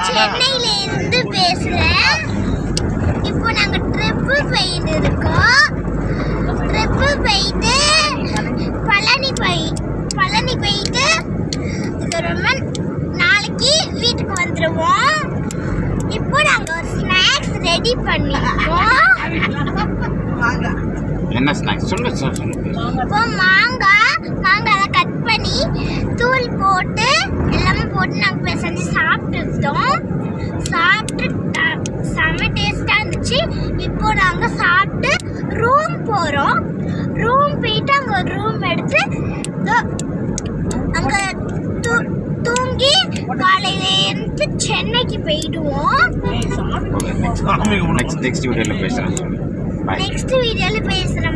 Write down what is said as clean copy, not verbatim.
சென்னையிலிருந்து பேசுறேன். இப்போ நாங்க ட்ரிப்பு போயிட்டு இருக்கோம். ட்ரிப்பு போயிட்டு பழனி போயிட்டு நாளைக்கு வீட்டுக்கு வந்துருவோம். இப்போ நாங்க ஒரு ஸ்நாக்ஸ் ரெடி பண்ணிருக்கோம். என்ன ஸ்நாக்ஸ் சொல்லு. இப்போ மாங்காய் கட் பண்ணி தூள் போட்டு எல்லாமே போட்டு நாங்கள் பேசி சாப்பிட்டுட்டோம். சாப்பிட்டு செம்ம டேஸ்டாக இருந்துச்சு. இப்போ நாங்கள் சாப்பிட்டு ரூம் போகிறோம். ரூம் போயிட்டு அங்கே ஒரு ரூம் எடுத்து அங்கே தூங்கி காலையிலேருந்து சென்னைக்கு போயிடுவோம். நெக்ஸ்ட் வீடியோவில் பேசுகிறேன். நெக்ஸ்ட் வீடியோவில் பேசுகிறேன்.